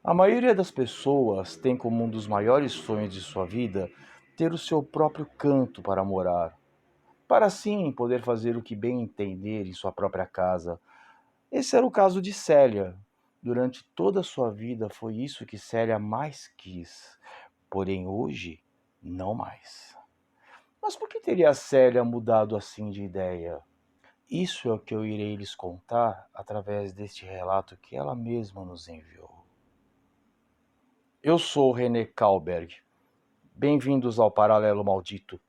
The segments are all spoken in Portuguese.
A maioria das pessoas tem como um dos maiores sonhos de sua vida ter o seu próprio canto para morar, para assim poder fazer o que bem entender em sua própria casa. Esse era o caso de Célia. Durante toda a sua vida foi isso que Célia mais quis, porém hoje, não mais. Mas por que teria Célia mudado assim de ideia? Isso é o que eu irei lhes contar através deste relato que ela mesma nos enviou. Eu sou René Kalberg. Bem-vindos ao Paralelo Maldito.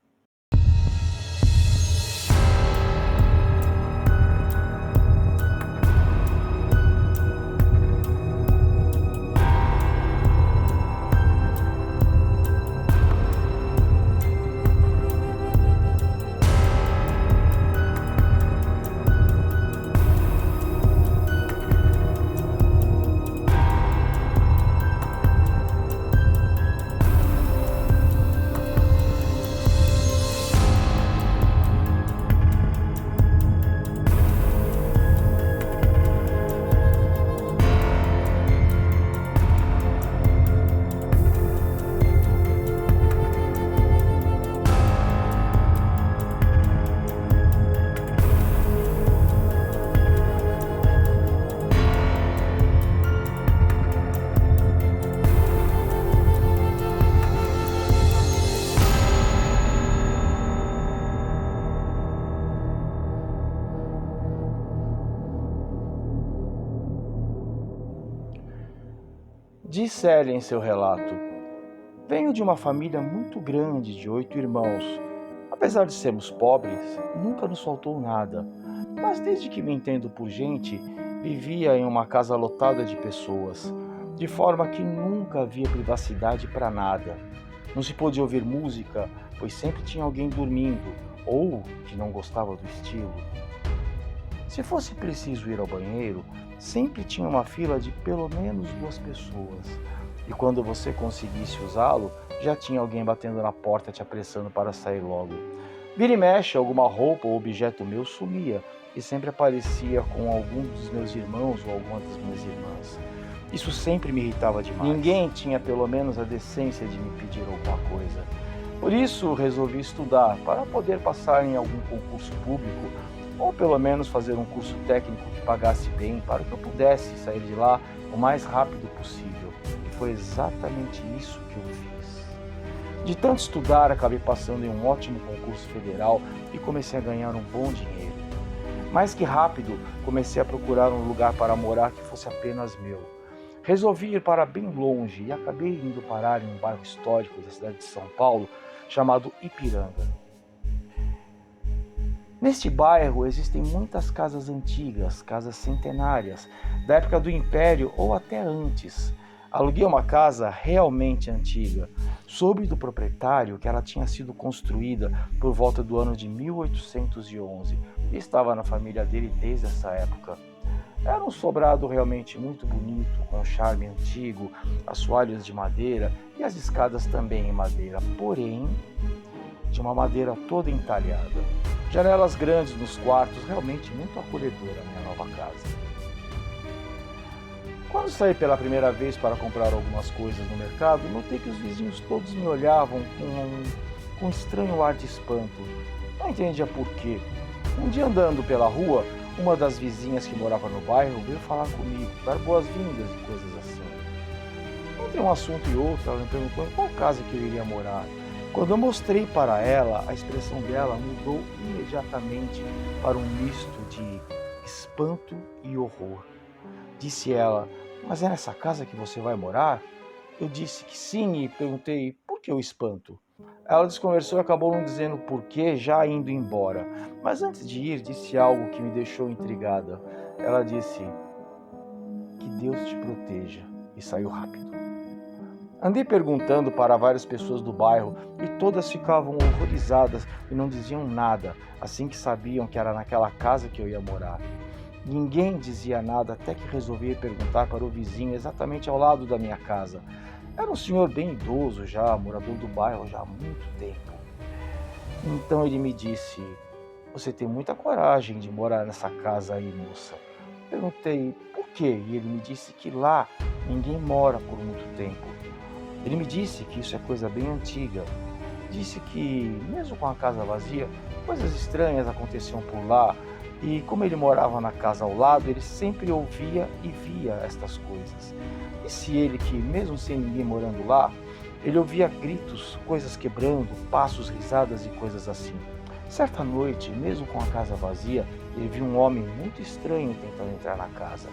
Diz Célia em seu relato: venho de uma família muito grande de 8 irmãos. Apesar de sermos pobres, nunca nos faltou nada. Mas desde que me entendo por gente, vivia em uma casa lotada de pessoas, de forma que nunca havia privacidade para nada. Não se podia ouvir música, pois sempre tinha alguém dormindo, ou que não gostava do estilo. Se fosse preciso ir ao banheiro, sempre tinha uma fila de pelo menos 2 pessoas. E quando você conseguisse usá-lo, já tinha alguém batendo na porta te apressando para sair logo. Vira e mexe, alguma roupa ou objeto meu sumia e sempre aparecia com algum dos meus irmãos ou alguma das minhas irmãs. Isso sempre me irritava demais. Ninguém tinha pelo menos a decência de me pedir alguma coisa. Por isso resolvi estudar para poder passar em algum concurso público ou pelo menos fazer um curso técnico que pagasse bem para que eu pudesse sair de lá o mais rápido possível. E foi exatamente isso que eu fiz. De tanto estudar, acabei passando em um ótimo concurso federal e comecei a ganhar um bom dinheiro. Mais que rápido, comecei a procurar um lugar para morar que fosse apenas meu. Resolvi ir para bem longe e acabei indo parar em um bairro histórico da cidade de São Paulo chamado Ipiranga. Neste bairro existem muitas casas antigas, casas centenárias, da época do Império ou até antes. Aluguei uma casa realmente antiga. Soube do proprietário que ela tinha sido construída por volta do ano de 1811 e estava na família dele desde essa época. Era um sobrado realmente muito bonito, com charme antigo, assoalhos de madeira e as escadas também em madeira, porém de uma madeira toda entalhada. Janelas grandes nos quartos, realmente muito acolhedora a minha nova casa. Quando saí pela primeira vez para comprar algumas coisas no mercado, notei que os vizinhos todos me olhavam com um estranho ar de espanto. Não entendia por quê. Um dia andando pela rua, uma das vizinhas que morava no bairro veio falar comigo, dar boas-vindas e coisas assim. Entre um assunto e outro, ela me perguntou em qual casa que eu iria morar. Quando eu mostrei para ela, a expressão dela mudou imediatamente para um misto de espanto e horror. Disse ela: mas é nessa casa que você vai morar? Eu disse que sim e perguntei por que o espanto. Ela desconversou e acabou não dizendo porquê, já indo embora. Mas antes de ir, disse algo que me deixou intrigada. Ela disse: que Deus te proteja, e saiu rápido. Andei perguntando para várias pessoas do bairro e todas ficavam horrorizadas e não diziam nada, assim que sabiam que era naquela casa que eu ia morar. Ninguém dizia nada até que resolvi perguntar para o vizinho exatamente ao lado da minha casa. Era um senhor bem idoso já, morador do bairro já há muito tempo. Então ele me disse: você tem muita coragem de morar nessa casa aí, moça. Perguntei por quê e ele me disse que lá ninguém mora por muito tempo. Ele me disse que isso é coisa bem antiga. Disse que, mesmo com a casa vazia, coisas estranhas aconteciam por lá, e como ele morava na casa ao lado, ele sempre ouvia e via estas coisas. Disse ele que, mesmo sem ninguém morando lá, ele ouvia gritos, coisas quebrando, passos, risadas e coisas assim. Certa noite, mesmo com a casa vazia, ele viu um homem muito estranho tentando entrar na casa.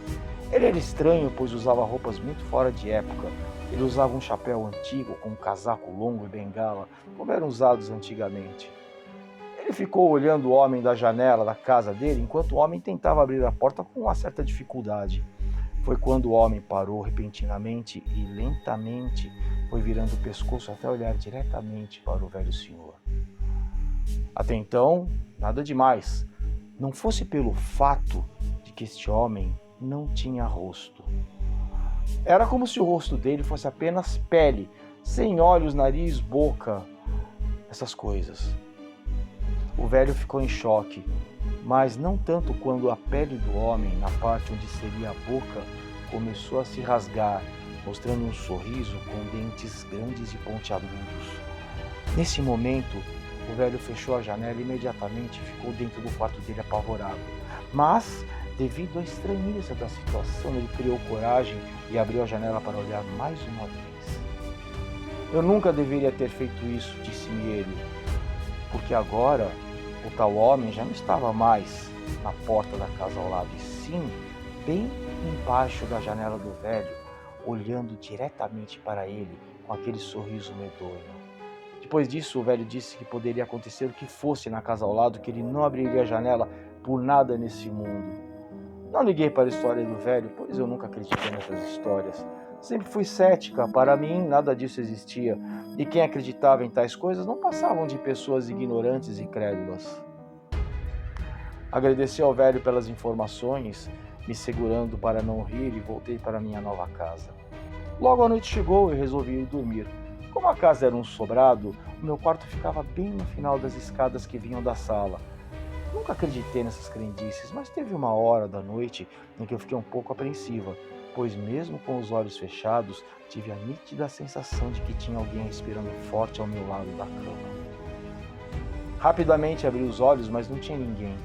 Ele era estranho, pois usava roupas muito fora de época. Ele usava um chapéu antigo com um casaco longo e bengala, como eram usados antigamente. Ele ficou olhando o homem da janela da casa dele, enquanto o homem tentava abrir a porta com uma certa dificuldade. Foi quando o homem parou repentinamente e lentamente foi virando o pescoço até olhar diretamente para o velho senhor. Até então, nada demais. Não fosse pelo fato de que este homem não tinha rosto. Era como se o rosto dele fosse apenas pele, sem olhos, nariz, boca, essas coisas. O velho ficou em choque, mas não tanto quando a pele do homem, na parte onde seria a boca, começou a se rasgar, mostrando um sorriso com dentes grandes e pontiagudos. Nesse momento, o velho fechou a janela e imediatamente ficou dentro do quarto dele apavorado. Mas, devido à estranheza da situação, ele criou coragem e abriu a janela para olhar mais uma vez. Eu nunca deveria ter feito isso, disse-me ele, porque agora o tal homem já não estava mais na porta da casa ao lado, e sim bem embaixo da janela do velho, olhando diretamente para ele com aquele sorriso medonho. Depois disso, o velho disse que poderia acontecer o que fosse na casa ao lado, que ele não abriria a janela por nada nesse mundo. Não liguei para a história do velho, pois eu nunca acreditei nessas histórias. Sempre fui cética, para mim nada disso existia, e quem acreditava em tais coisas não passavam de pessoas ignorantes e crédulas. Agradeci ao velho pelas informações, me segurando para não rir, e voltei para minha nova casa. Logo a noite chegou e resolvi ir dormir. Como a casa era um sobrado, o meu quarto ficava bem no final das escadas que vinham da sala. Nunca acreditei nessas crendices, mas teve uma hora da noite em que eu fiquei um pouco apreensiva, pois mesmo com os olhos fechados, tive a nítida sensação de que tinha alguém respirando forte ao meu lado da cama. Rapidamente abri os olhos, mas não tinha ninguém.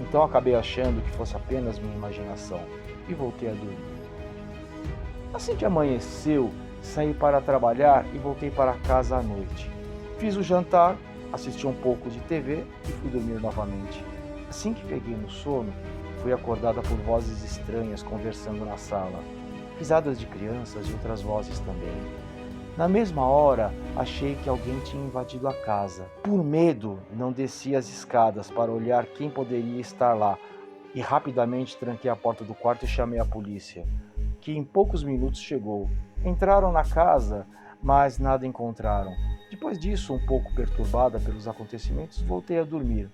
Então acabei achando que fosse apenas minha imaginação e voltei a dormir. Assim que amanheceu, saí para trabalhar e voltei para casa à noite. Fiz o jantar, assisti um pouco de TV e fui dormir novamente. Assim que peguei no sono, fui acordada por vozes estranhas conversando na sala, risadas de crianças e outras vozes também. Na mesma hora, achei que alguém tinha invadido a casa. Por medo, não desci as escadas para olhar quem poderia estar lá e rapidamente tranquei a porta do quarto e chamei a polícia, que em poucos minutos chegou. Entraram na casa, mas nada encontraram. Depois disso, um pouco perturbada pelos acontecimentos, voltei a dormir.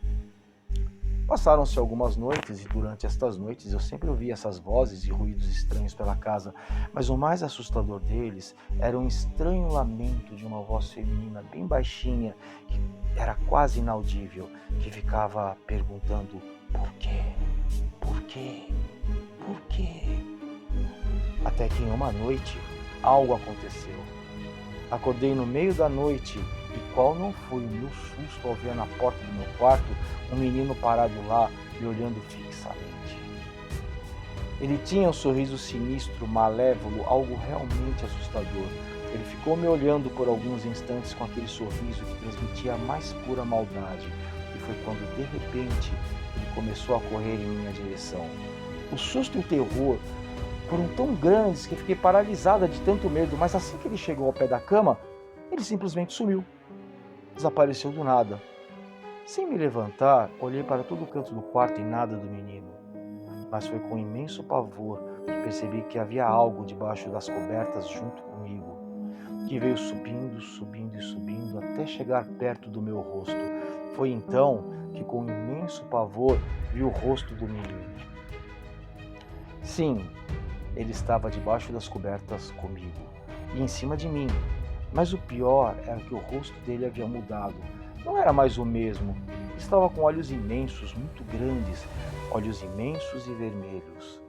Passaram-se algumas noites e durante estas noites eu sempre ouvia essas vozes e ruídos estranhos pela casa, mas o mais assustador deles era um estranho lamento de uma voz feminina bem baixinha, que era quase inaudível, que ficava perguntando por quê, por quê, por quê. Até que em uma noite algo aconteceu. Acordei no meio da noite e qual não foi o meu susto ao ver na porta do meu quarto um menino parado lá me olhando fixamente. Ele tinha um sorriso sinistro, malévolo, algo realmente assustador. Ele ficou me olhando por alguns instantes com aquele sorriso que transmitia a mais pura maldade, e foi quando de repente ele começou a correr em minha direção. O susto e o terror foram tão grandes que fiquei paralisada de tanto medo, mas assim que ele chegou ao pé da cama, ele simplesmente sumiu. Desapareceu do nada. Sem me levantar, olhei para todo o canto do quarto e nada do menino. Mas foi com imenso pavor que percebi que havia algo debaixo das cobertas junto comigo, que veio subindo, subindo e subindo até chegar perto do meu rosto. Foi então que, com imenso pavor, vi o rosto do menino. Sim, ele estava debaixo das cobertas comigo e em cima de mim, mas o pior era que o rosto dele havia mudado. Não era mais o mesmo. Estava com olhos imensos, muito grandes, olhos imensos e vermelhos.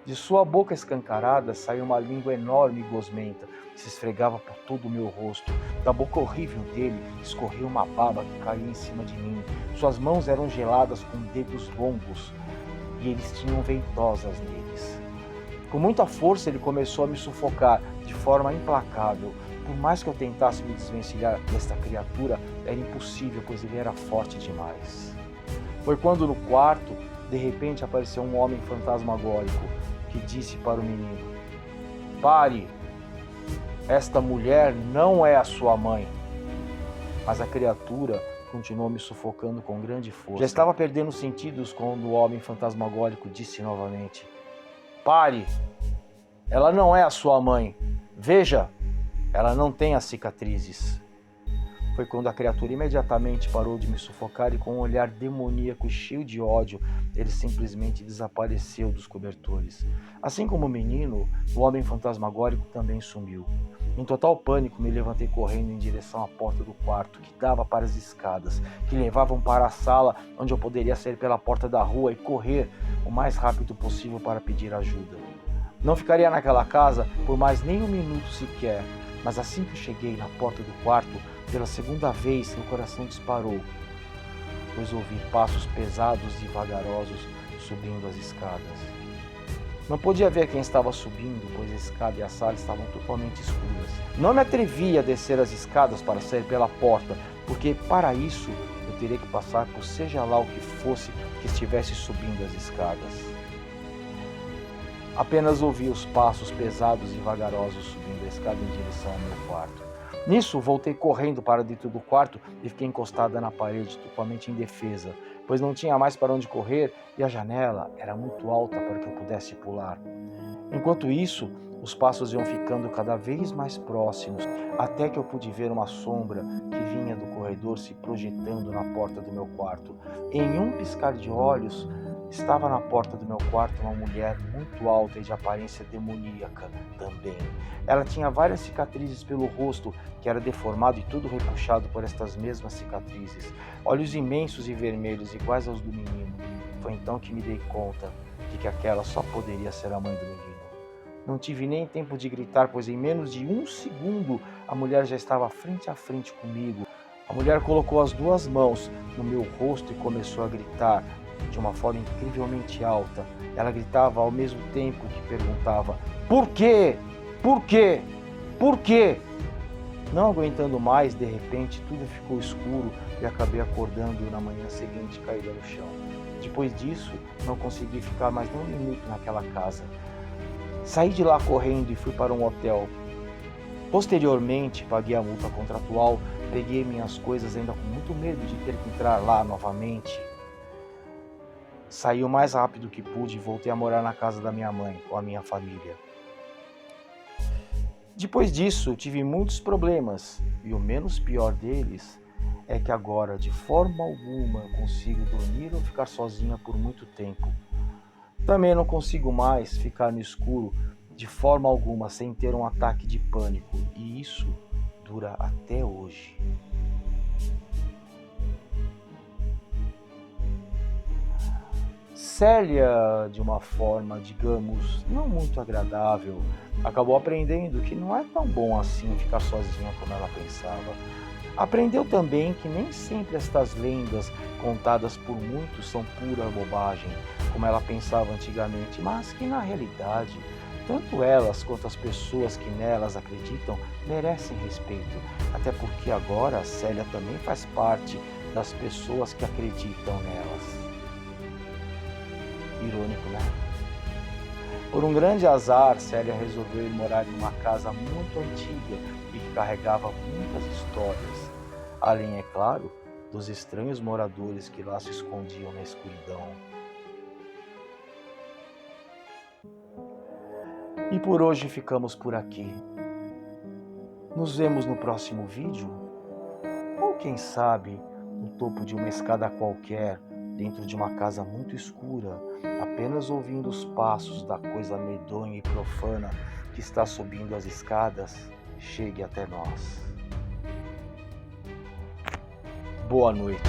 De sua boca escancarada saiu uma língua enorme e gosmenta, que se esfregava por todo o meu rosto. Da boca horrível dele escorria uma baba que caía em cima de mim. Suas mãos eram geladas com dedos longos e eles tinham veitosas neles. Com muita força ele começou a me sufocar de forma implacável. Por mais que eu tentasse me desvencilhar desta criatura, era impossível, pois ele era forte demais. Foi quando no quarto, de repente apareceu um homem fantasmagórico que disse para o menino: "Pare! Esta mulher não é a sua mãe." Mas a criatura continuou me sufocando com grande força. Já estava perdendo os sentidos quando o homem fantasmagórico disse novamente: "Pare! Ela não é a sua mãe. Veja, ela não tem as cicatrizes." Foi quando a criatura imediatamente parou de me sufocar e com um olhar demoníaco e cheio de ódio, ele simplesmente desapareceu dos cobertores. Assim como o menino, o homem fantasmagórico também sumiu. Em total pânico, me levantei correndo em direção à porta do quarto, que dava para as escadas, que levavam para a sala, onde eu poderia sair pela porta da rua e correr o mais rápido possível para pedir ajuda. Não ficaria naquela casa por mais nem um minuto sequer, mas assim que cheguei na porta do quarto, pela segunda vez meu coração disparou, pois ouvi passos pesados e vagarosos subindo as escadas. Não podia ver quem estava subindo, pois a escada e a sala estavam totalmente escuras. Não me atrevi a descer as escadas para sair pela porta, porque para isso eu teria que passar por seja lá o que fosse que estivesse subindo as escadas. Apenas ouvi os passos pesados e vagarosos subindo a escada em direção ao meu quarto. Nisso, voltei correndo para dentro do quarto e fiquei encostada na parede, totalmente indefesa, pois não tinha mais para onde correr e a janela era muito alta para que eu pudesse pular. Enquanto isso, os passos iam ficando cada vez mais próximos, até que eu pude ver uma sombra que vinha do corredor se projetando na porta do meu quarto. Em um piscar de olhos, estava na porta do meu quarto uma mulher muito alta e de aparência demoníaca também. Ela tinha várias cicatrizes pelo rosto, que era deformado e tudo repuxado por estas mesmas cicatrizes. Olhos imensos e vermelhos, iguais aos do menino. Foi então que me dei conta de que aquela só poderia ser a mãe do menino. Não tive nem tempo de gritar, pois em menos de um segundo a mulher já estava frente a frente comigo. A mulher colocou as duas mãos no meu rosto e começou a gritar de uma forma incrivelmente alta. Ela gritava ao mesmo tempo que perguntava: "Por quê? Por quê? Por quê?" Não aguentando mais, de repente tudo ficou escuro e acabei acordando na manhã seguinte caída no chão. Depois disso, não consegui ficar mais nem um minuto naquela casa. Saí de lá correndo e fui para um hotel. Posteriormente, paguei a multa contratual, peguei minhas coisas ainda com muito medo de ter que entrar lá novamente. Saí o mais rápido que pude e voltei a morar na casa da minha mãe, com a minha família. Depois disso, tive muitos problemas, e o menos pior deles é que agora, de forma alguma, eu consigo dormir ou ficar sozinha por muito tempo. Também não consigo mais ficar no escuro de forma alguma sem ter um ataque de pânico, e isso dura até hoje. Célia, de uma forma, digamos, não muito agradável, acabou aprendendo que não é tão bom assim ficar sozinha como ela pensava. Aprendeu também que nem sempre estas lendas contadas por muitos são pura bobagem, como ela pensava antigamente, mas que na realidade, tanto elas quanto as pessoas que nelas acreditam merecem respeito, até porque agora a Célia também faz parte das pessoas que acreditam nelas. Irônico, né? Por um grande azar, Célia resolveu ir morar em uma casa muito antiga e que carregava muitas histórias, além, é claro, dos estranhos moradores que lá se escondiam na escuridão. E por hoje ficamos por aqui. Nos vemos no próximo vídeo, ou quem sabe, no topo de uma escada qualquer, dentro de uma casa muito escura, apenas ouvindo os passos da coisa medonha e profana que está subindo as escadas, chegue até nós. Boa noite.